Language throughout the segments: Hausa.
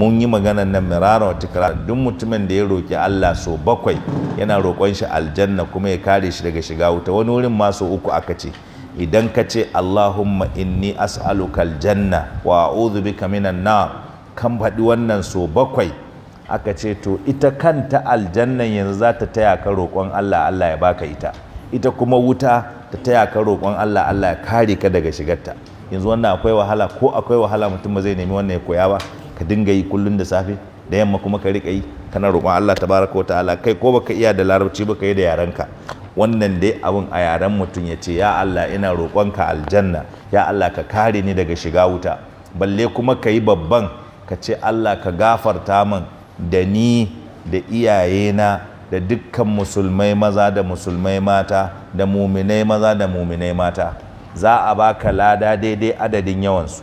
mun yi maganar nan mirara wa tikrar, duk mutumin da ya roki Allah so 7 yana roƙon shi aljanna kuma ya kare shi daga shiga wuta. Wani wurin ma so 3 aka ce idan ka ce Allahumma inni as'aluka aljanna wa a'udhu bika minan nar, kan faɗi wannan so 7 aka ce to ita kanta aljannan yanzu za ta taya ka roƙon Allah, Allah ya baka ita kuma wuta ta taya ka roƙon Allah, Allah ya kare ka daga shigarta. Yanzu wannan akwai wahala? Ko akwai wahala mutum ba zai nemi wannan ya koya ba? Ka dinga yi kullun da safe da yamma kuma ka riƙa yi kana roƙon Allah tabaraka wa ta'ala, kai ko baka iya da larabci baka yi da yarenka. Wannan dai abun a yaren mutum ya ce ya Allah ina roƙonka aljanna, ya Allah ka kare ni daga shiga wuta. Balle kuma ka yi babban ka ce Allah ka gafarta min da ni da iyayena da dukkan musulmai maza da musulmai mata da muminai maza da muminai mata. Za a baka lada daidai adadin yawansu.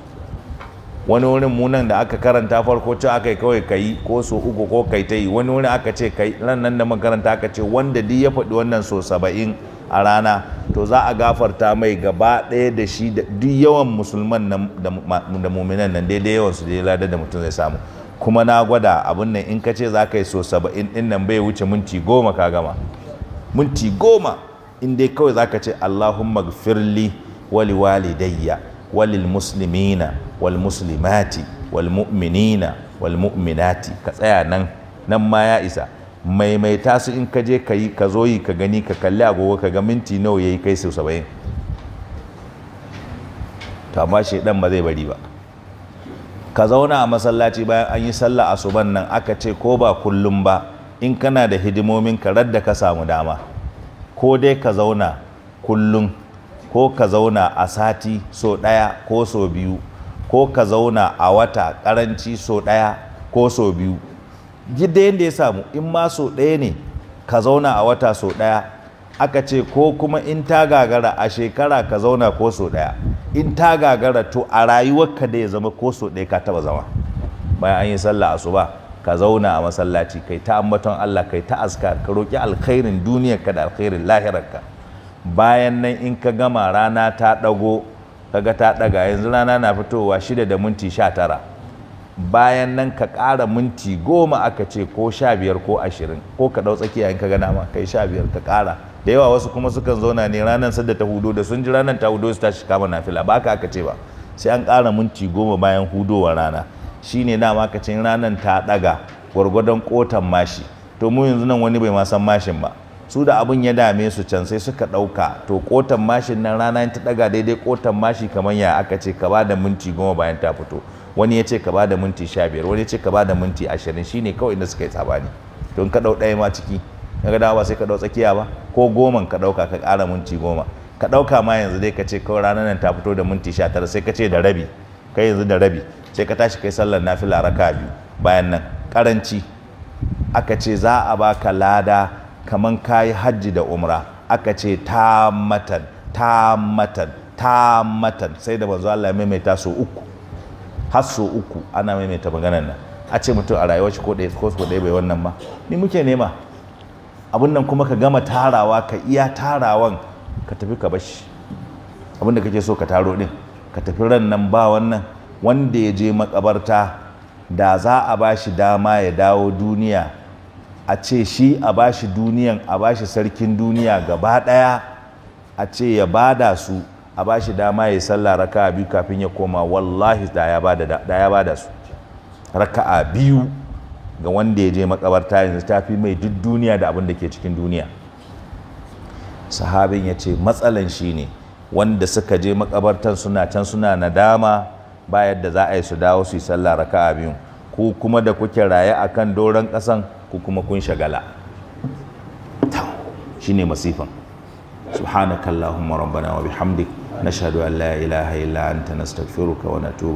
Wani wurin munan da aka karanta farko ce aka yi kawai ka yi ko so 3 ko kai ta yi, wani wurin aka ce kai ran nan da makaranta aka ce wanda duk ya faɗi wannan so 70 a rana to za a gafarta mai gaba ɗaya da shi da duk yawan musulman nan da muminan nan daidai yawansu da lada da mutum zai samu. Kuma na gwada abin nan in ka ce za ka yi so 70 ɗin nan bai wuce minti 10 ka gama. Minti 10 in dai kawai za ka ce Allahumma gfirli wali walidayya walil muslimina wal muslimati wal mu'minina wal mu'minati, ka tsaya nan ma ya isa. Maimaita su in ka je ka yi, ka zo yi ka gani, ka kalli agogo ka ga minti nawa yayi kai sau 70. to amma shedan ba zai bari ba. Ka zauna a masallaci bayan an yi sallah asuban nan, aka ce ko ba kullum ba, in kana da hidimomin ka radda ka samu dama, ko dai ka zauna kullum ko ka zauna a sati so ɗaya ko so biyu, ko ka zauna a wata karanci so ɗaya ko so biyu, gida yadda ya samu. In ma so ɗaya ne ka zauna a wata so ɗaya, aka ce ko kuma in ta gagara a shekara ka zauna ko so ɗaya. In ta gagara to a rayuwarka da ya zama ko so ɗaya ka taba zama. Bayan an yi sallah asuba ka zauna a masallaci kai ta ambaton Allah, kai ta askar, ka roki alkhairin duniyarka da alkhairin lahirarka. Bayan nan in ka gama rana ta ɗago, kaga ta ɗaga, yanzu rana na fitowa 6:19. Bayan nan ka ƙara minti 10 aka ce ko 15 ko 20, ko ka ɗau tsakiya in ka gana ma kai 15 ka ƙara. Da yawa wasu kuma sukan zauna ne ranar sadda ta hudo, da sun ji ranar ta hudo su tashi kama nafila, ba ka aka ce ba, sai an ƙara minti 10 bayan hudowar rana. Shine dama aka ce ranar ta ɗaga gwargwadon ƙotan mashi. To mu yanzu nan wani bai ma san mashin ba, su da abin ya dame su can sai suka ɗauka to ƙotan mashin nan rana ta ɗaga daidai ƙotan mashi kamar ya aka ce ka ba da minti 10 bayan ta fito. Wani ya ce ka ba da minti 15, wani ya ce ka ba da minti 20, shine kawai inda suka yi tsabani. To in ka ɗau ɗaya ma ciki, kaga dawa sai ka ɗau tsakiya ba, ko 10 ka ɗauka ka ƙara minti 10. Ka ɗauka ma yanzu dai ka ce kawai ranar nan ta fito da minti 19, sai ka ce da rabi, kai yanzu da rabi, sai ka tashi kai sallar nafila raka'a 2. Bayan nan karanci aka ce za a baka lada kaman kayi hajji da umra, aka ce tammatan sai da manzo Allah ya maimaita so 3, har so 3 ana maimaita maganar nan. A ce mutum a rayuwar shi ko ɗaya bai wannan ba, ni muke nema abun nan. Kuma ka gama tarawa, ka iya tarawan ka tafi ka bashi abin da kake so ka taro din, ka tafi ran nan ba wannan. Wanda ya je makabarta da za a bashi dama ya dawo duniya, a ce shi a bashi duniyan, a bashi sarkin duniya gaba daya, a ce ya bada su, a bashi dama ya sallah raka'a 2 kafin ya koma, wallahi da ya bada su raka'a 2 ga wanda ya je makabarta yanzu ta fi mai duk duniya da abin da ke cikin duniya. Sahabin ya ce matsalan shi ne wanda suka je makabartan suna can suna nadama ba yadda za a yi su dawo su yi sallah raka'a 2, ku kuma da kuke raye akan doron kasan ku kuma kun shagala. Shine masifan. Subhanakallahumma rabbana wa bihamdik nashhadu an la ilaha illa anta nastaghfiruka wa natubu